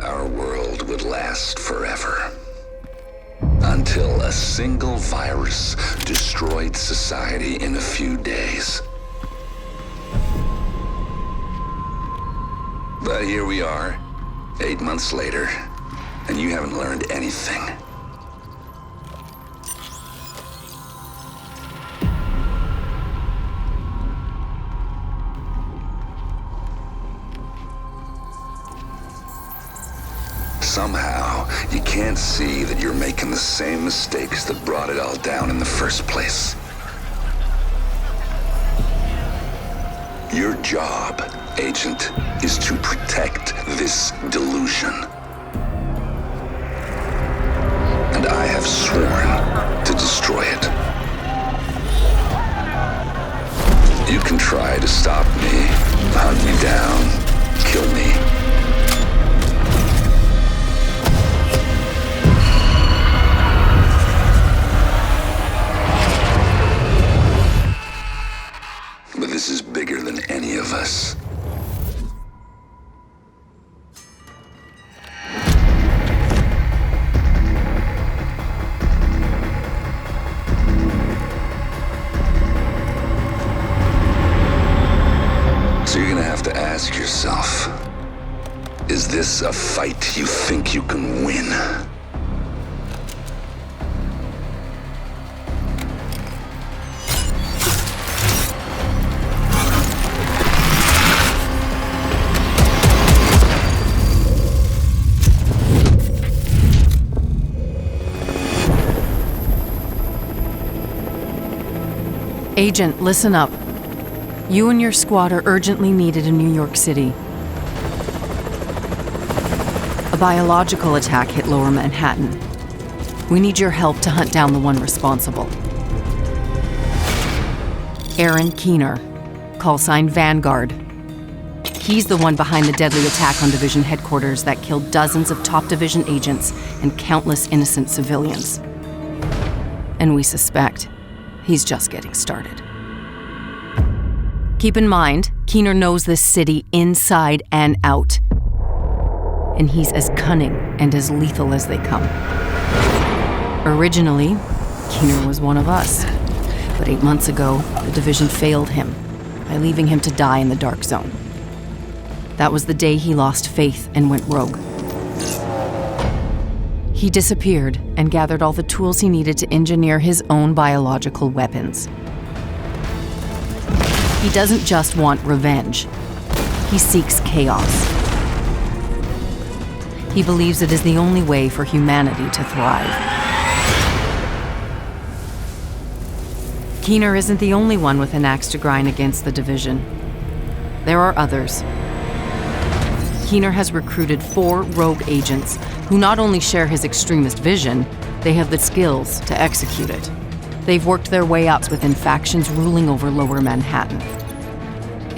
our world would last forever. Until a single virus destroyed society in a few days. But here we are, 8 months later, and you haven't learned anything. Somehow, you can't see that you're making the same mistakes that brought it all down in the first place. Your job, Agent, is to protect this delusion. And I have sworn to destroy it. You can try to stop me, hunt me down, kill me. But this is bigger than any of us. So you're gonna have to ask yourself, is this a fight you think you can win? Agent, listen up. You and your squad are urgently needed in New York City. A biological attack hit Lower Manhattan. We need your help to hunt down the one responsible. Aaron Keener, call sign Vanguard. He's the one behind the deadly attack on Division headquarters that killed dozens of top Division agents and countless innocent civilians. And we suspect he's just getting started. Keep in mind, Keener knows this city inside and out. And he's as cunning and as lethal as they come. Originally, Keener was one of us. But 8 months ago, the Division failed him by leaving him to die in the Dark Zone. That was the day he lost faith and went rogue. He disappeared and gathered all the tools he needed to engineer his own biological weapons. He doesn't just want revenge. He seeks chaos. He believes it is the only way for humanity to thrive. Keener isn't the only one with an axe to grind against the Division. There are others. Keener has recruited 4 rogue agents who not only share his extremist vision, they have the skills to execute it. They've worked their way up within factions ruling over Lower Manhattan.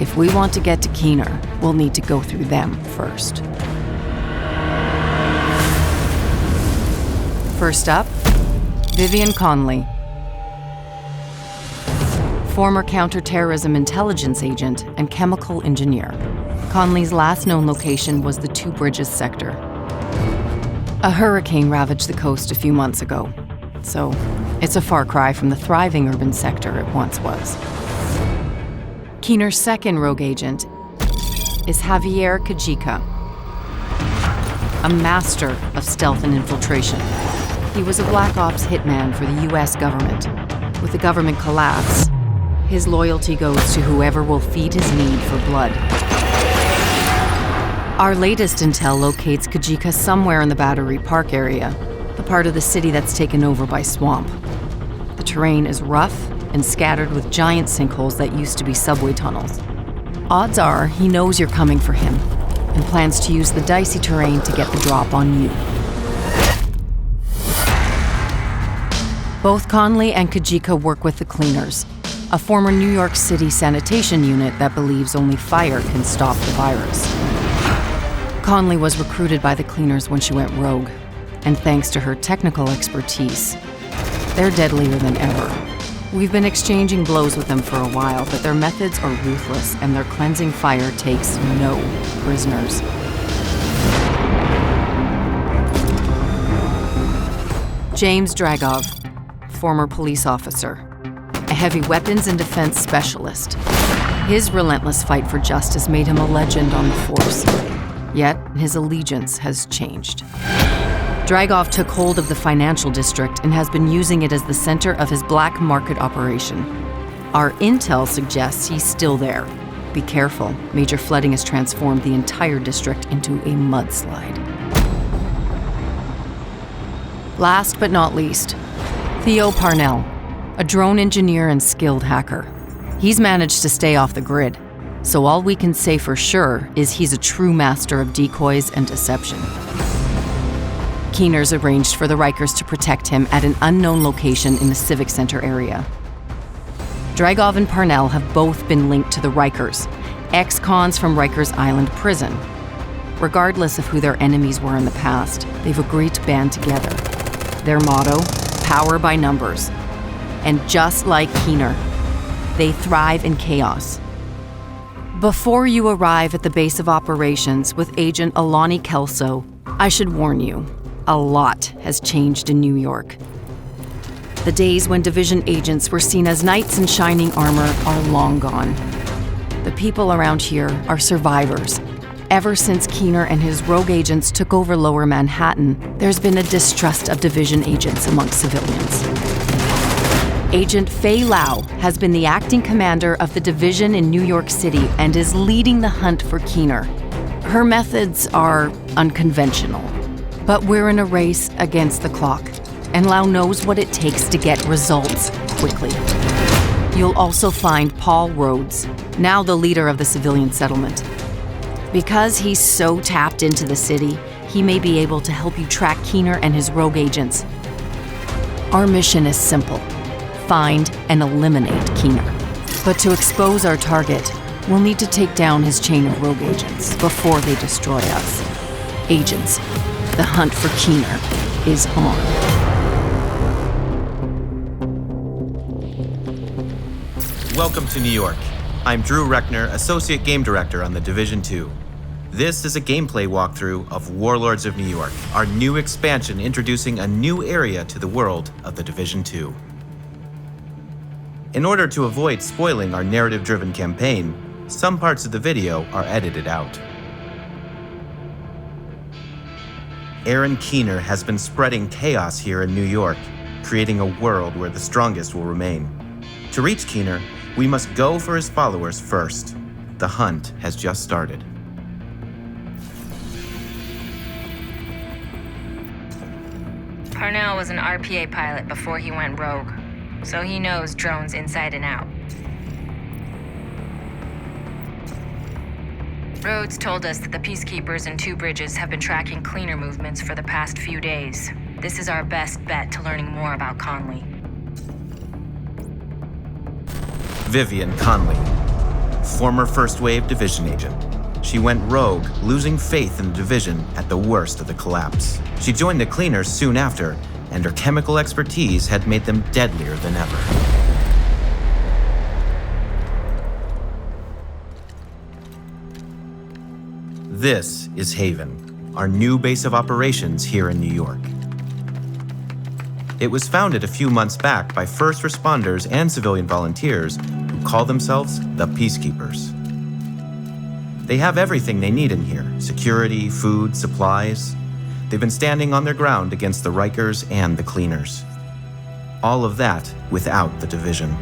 If we want to get to Keener, we'll need to go through them first. First up, Vivian Connelly. Former counterterrorism intelligence agent and chemical engineer. Connelly's last known location was the Two Bridges sector. A hurricane ravaged the coast a few months ago, so it's a far cry from the thriving urban sector it once was. Keener's second rogue agent is Javier Kajika, a master of stealth and infiltration. He was a Black Ops hitman for the US government. With the government collapse, his loyalty goes to whoever will feed his need for blood. Our latest intel locates Kajika somewhere in the Battery Park area, the part of the city that's taken over by swamp. The terrain is rough and scattered with giant sinkholes that used to be subway tunnels. Odds are he knows you're coming for him and plans to use the dicey terrain to get the drop on you. Both Connelly and Kajika work with the Cleaners, a former New York City sanitation unit that believes only fire can stop the virus. Connelly was recruited by the Cleaners when she went rogue, and thanks to her technical expertise, they're deadlier than ever. We've been exchanging blows with them for a while, but their methods are ruthless and their cleansing fire takes no prisoners. James Dragov, former police officer, a heavy weapons and defense specialist. His relentless fight for justice made him a legend on the force. Yet, his allegiance has changed. Dragov took hold of the financial district and has been using it as the center of his black market operation. Our intel suggests he's still there. Be careful, major flooding has transformed the entire district into a mudslide. Last but not least, Theo Parnell, a drone engineer and skilled hacker. He's managed to stay off the grid, so all we can say for sure is he's a true master of decoys and deception. Keener's arranged for the Rikers to protect him at an unknown location in the Civic Center area. Dragov and Parnell have both been linked to the Rikers, ex-cons from Rikers Island prison. Regardless of who their enemies were in the past, they've agreed to band together. Their motto, power by numbers. And just like Keener, they thrive in chaos. Before you arrive at the base of operations with Agent Alani Kelso, I should warn you, a lot has changed in New York. The days when division agents were seen as knights in shining armor are long gone. The people around here are survivors. Ever since Keener and his rogue agents took over Lower Manhattan, there's been a distrust of division agents amongst civilians. Agent Fei Lau has been the acting commander of the division in New York City and is leading the hunt for Keener. Her methods are unconventional, but we're in a race against the clock, and Lau knows what it takes to get results quickly. You'll also find Paul Rhodes, now the leader of the civilian settlement. Because he's so tapped into the city, he may be able to help you track Keener and his rogue agents. Our mission is simple: find and eliminate Keener. But to expose our target, we'll need to take down his chain of rogue agents before they destroy us. Agents, the hunt for Keener is on. Welcome to New York. I'm Drew Reckner, Associate Game Director on the Division 2. This is a gameplay walkthrough of Warlords of New York, our new expansion introducing a new area to the world of the Division 2. In order to avoid spoiling our narrative-driven campaign, some parts of the video are edited out. Aaron Keener has been spreading chaos here in New York, creating a world where the strongest will remain. To reach Keener, we must go for his followers first. The hunt has just started. Parnell was an RPA pilot before he went rogue, so he knows drones inside and out. Rhodes told us that the Peacekeepers and Two Bridges have been tracking cleaner movements for the past few days. This is our best bet to learning more about Connelly. Vivian Connelly, former First Wave Division agent. She went rogue, losing faith in the division at the worst of the collapse. She joined the Cleaners soon after, and her chemical expertise had made them deadlier than ever. This is Haven, our new base of operations here in New York. It was founded a few months back by first responders and civilian volunteers who call themselves the Peacekeepers. They have everything they need in here: security, food, supplies. They've been standing on their ground against the Rikers and the Cleaners. All of that without the division.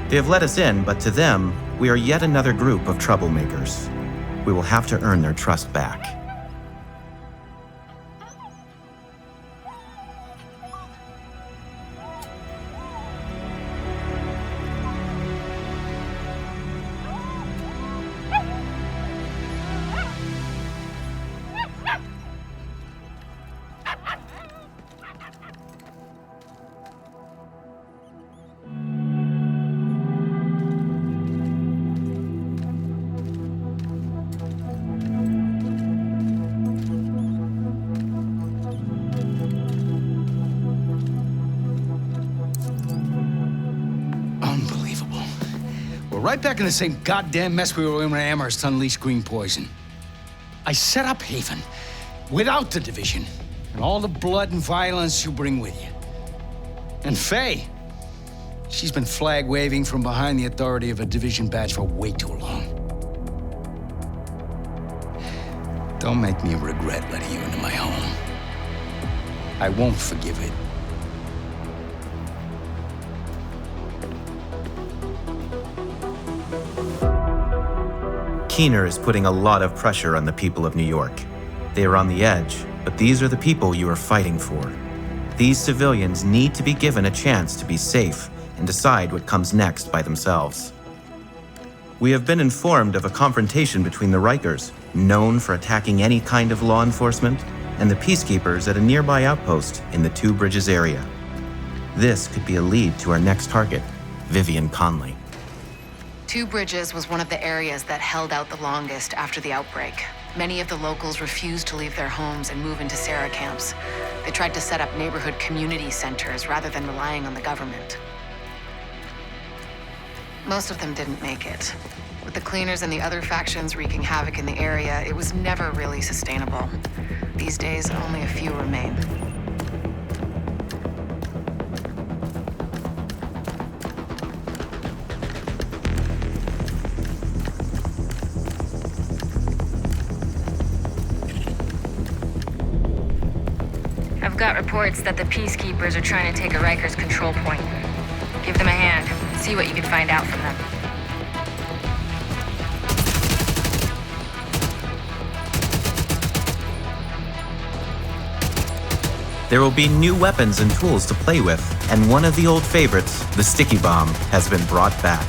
They have let us in, but to them, we are yet another group of troublemakers. We will have to earn their trust back. Right back in the same goddamn mess we were in when Amherst unleashed green poison. I set up Haven without the division. and all the blood and violence you bring with you. And Faye, she's been flag-waving from behind the authority of a division badge for way too long. Don't make me regret letting you into my home. I won't forgive it. Keener is putting a lot of pressure on the people of New York. They are on the edge, but these are the people you are fighting for. These civilians need to be given a chance to be safe and decide what comes next by themselves. We have been informed of a confrontation between the Rikers, known for attacking any kind of law enforcement, and the peacekeepers at a nearby outpost in the Two Bridges area. This could be a lead to our next target, Vivian Connelly. Two Bridges was one of the areas that held out the longest after the outbreak. Many of the locals refused to leave their homes and move into Sarah camps. They tried to set up neighborhood community centers rather than relying on the government. Most of them didn't make it. With the cleaners and the other factions wreaking havoc in the area, it was never really sustainable. These days, only a few remain. I've got reports that the peacekeepers are trying to take a Rikers control point. Give them a hand. See what you can find out from them. There will be new weapons and tools to play with, and one of the old favorites, the sticky bomb, has been brought back.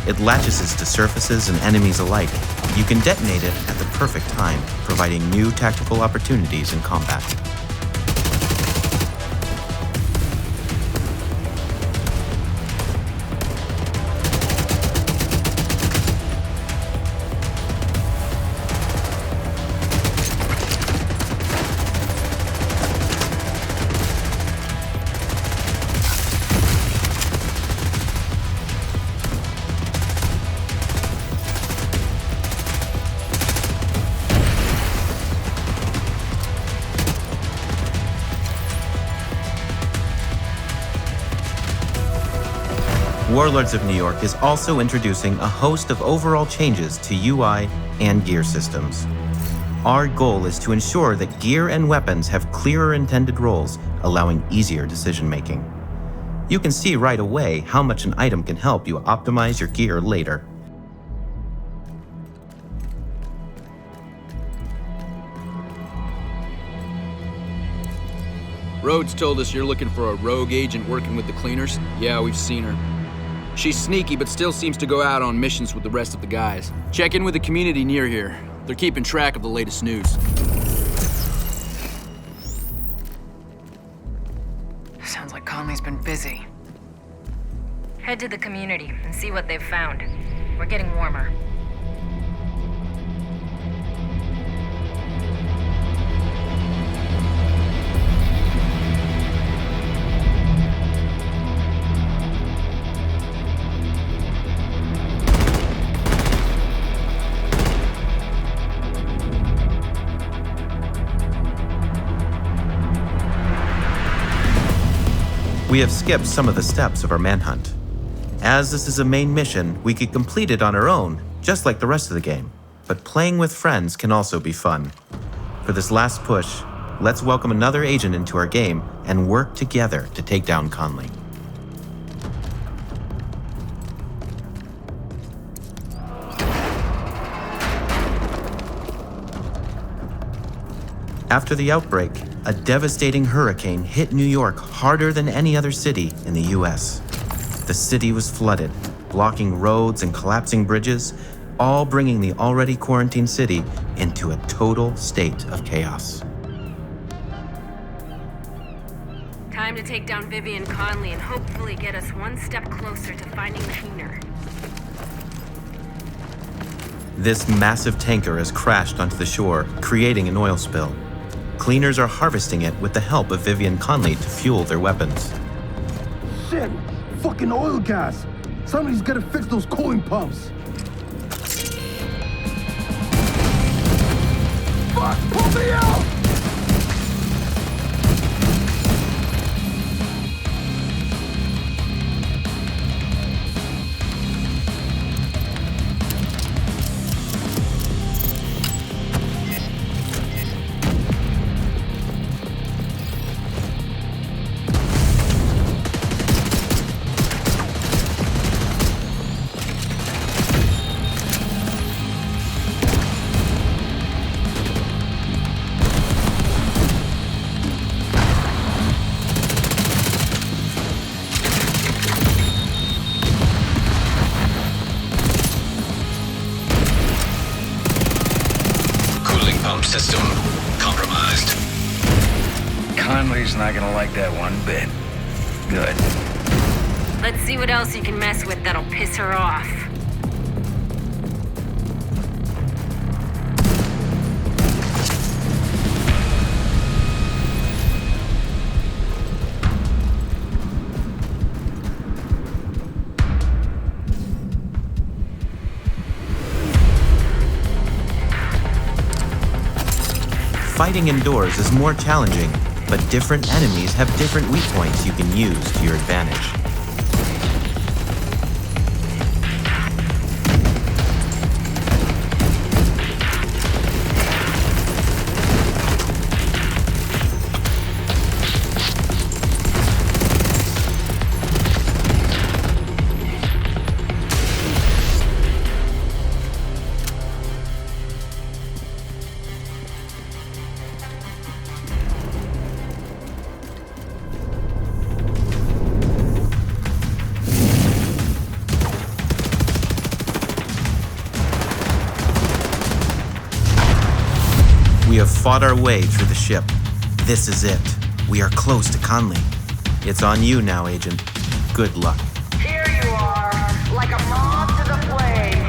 It latches to surfaces and enemies alike. You can detonate it at the perfect time, providing new tactical opportunities in combat. Warlords of New York is also introducing a host of overall changes to UI and gear systems. Our goal is to ensure that gear and weapons have clearer intended roles, allowing easier decision-making. You can see right away how much an item can help you optimize your gear later. Rhodes told us you're looking for a rogue agent working with the cleaners. Yeah, we've seen her. She's sneaky, but still seems to go out on missions with the rest of the guys. Check in with the community near here. They're keeping track of the latest news. Sounds like Conley's been busy. Head to the community and see what they've found. We're getting warmer. We have skipped some of the steps of our manhunt. As this is a main mission, we could complete it on our own, just like the rest of the game. But playing with friends can also be fun. For this last push, let's welcome another agent into our game and work together to take down Connelly. After the outbreak, a devastating hurricane hit New York harder than any other city in the US. The city was flooded, blocking roads and collapsing bridges, all bringing the already quarantined city into a total state of chaos. Time to take down Vivian Connelly and hopefully get us one step closer to finding Keener. This massive tanker has crashed onto the shore, creating an oil spill. Cleaners are harvesting it with the help of Vivian Connelly to fuel their weapons. Shit! Fucking oil gas! Somebody's gotta fix those cooling pumps! Fuck! Pull me out! system compromised. Connelly's not gonna like that one bit. Good. Let's see what else you can mess with that'll piss her off. Fighting indoors is more challenging, but different enemies have different weak points you can use to your advantage. We have fought our way through the ship. This is it. We are close to Conley. It's on you now, Agent. Good luck. Here you are, like a moth to the flame.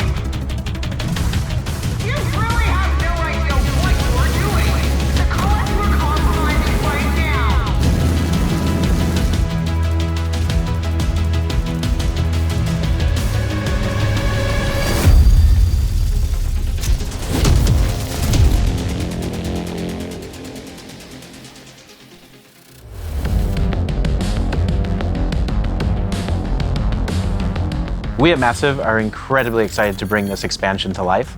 You really have no idea what you're doing. The cause we're compromising right now. We at Massive are incredibly excited to bring this expansion to life.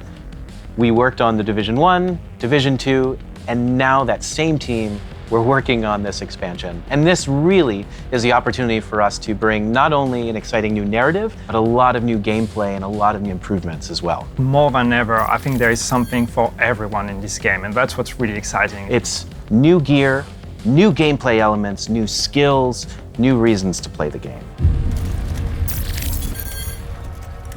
We worked on the Division 1, Division 2, and now that same team, we're working on this expansion. And this really is the opportunity for us to bring not only an exciting new narrative, but a lot of new gameplay and a lot of new improvements as well. More than ever, I think there is something for everyone in this game, and that's what's really exciting. It's new gear, new gameplay elements, new skills, new reasons to play the game.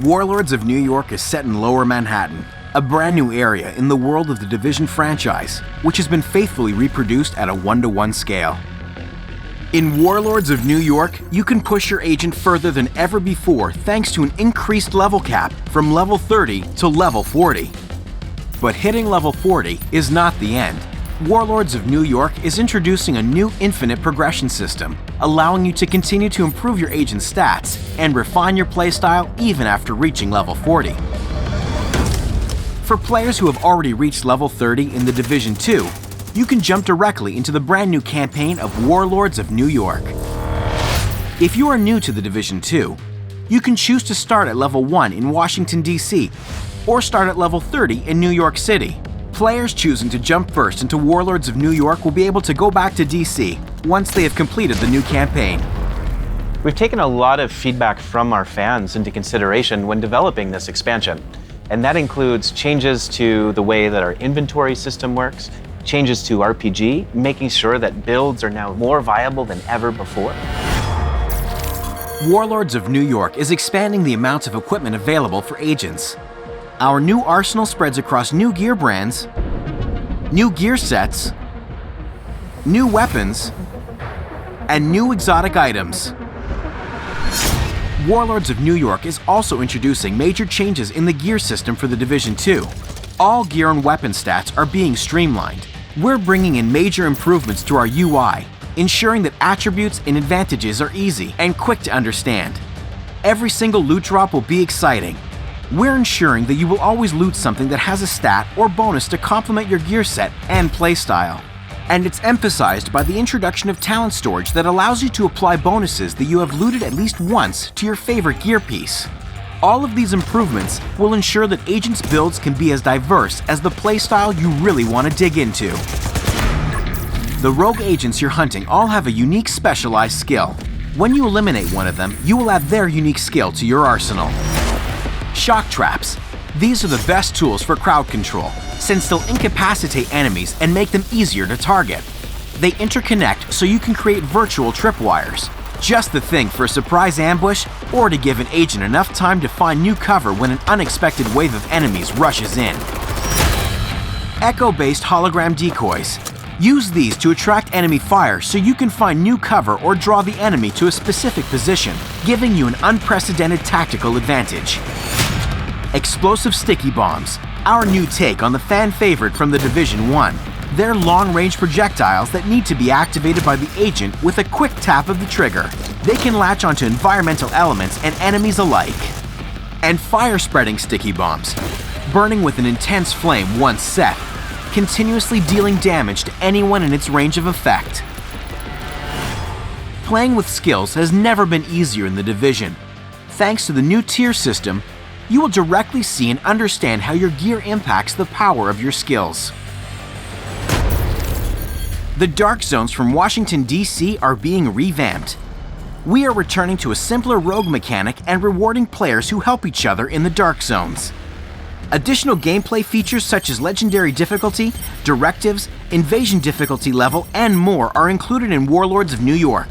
Warlords of New York is set in Lower Manhattan, a brand new area in the world of the Division franchise, which has been faithfully reproduced at a 1-to-1 scale. In Warlords of New York, you can push your agent further than ever before thanks to an increased level cap from level 30 to level 40. But hitting level 40 is not the end. Warlords of New York is introducing a new infinite progression system, allowing you to continue to improve your agent's stats and refine your playstyle even after reaching level 40. For players who have already reached level 30 in the Division 2, you can jump directly into the brand new campaign of Warlords of New York. If you are new to the Division 2, you can choose to start at level 1 in Washington, D.C., or start at level 30 in New York City. Players choosing to jump first into Warlords of New York will be able to go back to DC once they have completed the new campaign. We've taken a lot of feedback from our fans into consideration when developing this expansion, and that includes changes to the way that our inventory system works, changes to RPG, making sure that builds are now more viable than ever before. Warlords of New York is expanding the amount of equipment available for agents. Our new arsenal spreads across new gear brands, new gear sets, new weapons, and new exotic items. Warlords of New York is also introducing major changes in the gear system for the Division 2. All gear and weapon stats are being streamlined. We're bringing in major improvements to our UI, ensuring that attributes and advantages are easy and quick to understand. Every single loot drop will be exciting. We're ensuring that you will always loot something that has a stat or bonus to complement your gear set and playstyle. And it's emphasized by the introduction of talent storage that allows you to apply bonuses that you have looted at least once to your favorite gear piece. All of these improvements will ensure that agents' builds can be as diverse as the playstyle you really want to dig into. The rogue agents you're hunting all have a unique specialized skill. When you eliminate one of them, you will add their unique skill to your arsenal. Shock traps. These are the best tools for crowd control, since they'll incapacitate enemies and make them easier to target. They interconnect so you can create virtual tripwires. Just the thing for a surprise ambush or to give an agent enough time to find new cover when an unexpected wave of enemies rushes in. echo-based hologram decoys. Use these to attract enemy fire so you can find new cover or draw the enemy to a specific position, giving you an unprecedented tactical advantage. Explosive sticky bombs, our new take on the fan favorite from the Division 1. They're long-range projectiles that need to be activated by the agent with a quick tap of the trigger. They can latch onto environmental elements and enemies alike. And fire-spreading sticky bombs, burning with an intense flame once set, continuously dealing damage to anyone in its range of effect. Playing with skills has never been easier in the Division. Thanks to the new tier system, you will directly see and understand how your gear impacts the power of your skills. The Dark Zones from Washington, D.C. are being revamped. We are returning to a simpler rogue mechanic and rewarding players who help each other in the Dark Zones. Additional gameplay features such as legendary difficulty, directives, invasion difficulty level, and more are included in Warlords of New York.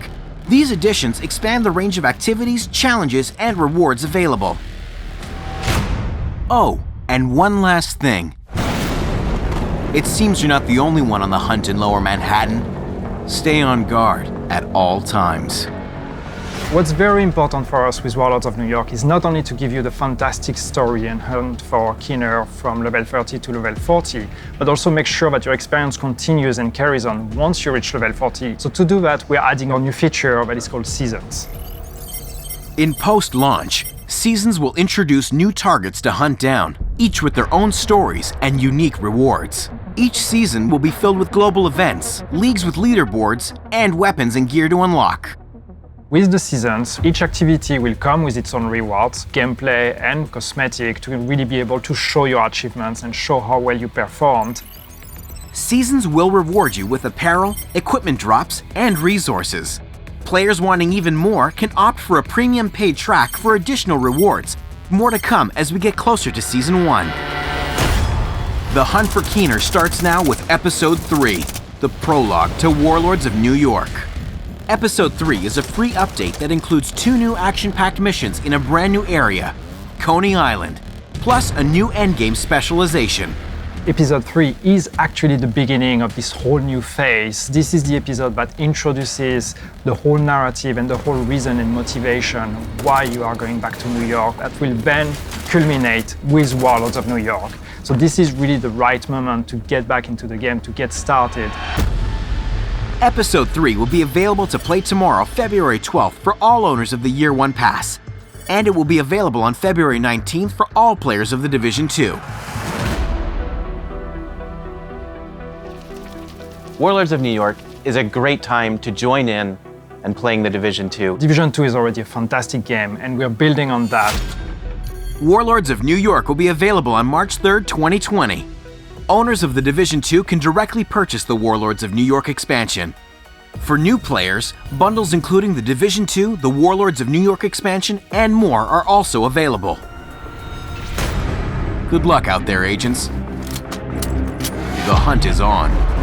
These additions expand the range of activities, challenges, and rewards available. Oh, and one last thing. It seems you're not the only one on the hunt in Lower Manhattan. Stay on guard at all times. What's very important for us with Warlords of New York is not only to give you the fantastic story and hunt for Keener from level 30 to level 40, but also make sure that your experience continues and carries on once you reach level 40. So to do that, we're adding a new feature that is called Seasons. In post-launch, Seasons will introduce new targets to hunt down, each with their own stories and unique rewards. Each season will be filled with global events, leagues with leaderboards, and weapons and gear to unlock. With the seasons, each activity will come with its own rewards, gameplay and cosmetic to really be able to show your achievements and show how well you performed. Seasons will reward you with apparel, equipment drops, and resources. Players wanting even more can opt for a premium paid track for additional rewards. More to come as we get closer to Season 1. The hunt for Keener starts now with Episode 3, the prologue to Warlords of New York. Episode 3 is a free update that includes 2 new action-packed missions in a brand new area, Coney Island, plus a new endgame specialization. Episode 3 is actually the beginning of this whole new phase. This is the episode that introduces the whole narrative and the whole reason and motivation why you are going back to New York that will then culminate with Warlords of New York. So this is really the right moment to get back into the game, to get started. Episode 3 will be available to play tomorrow, February 12th, for all owners of the Year 1 Pass. And it will be available on February 19th for all players of the Division 2. Warlords of New York is a great time to join in and playing the Division 2. Division 2 is already a fantastic game, and we're building on that. Warlords of New York will be available on March 3rd, 2020. Owners of the Division 2 can directly purchase the Warlords of New York expansion. For new players, bundles including the Division 2, the Warlords of New York expansion, and more are also available. Good luck out there, agents. The hunt is on.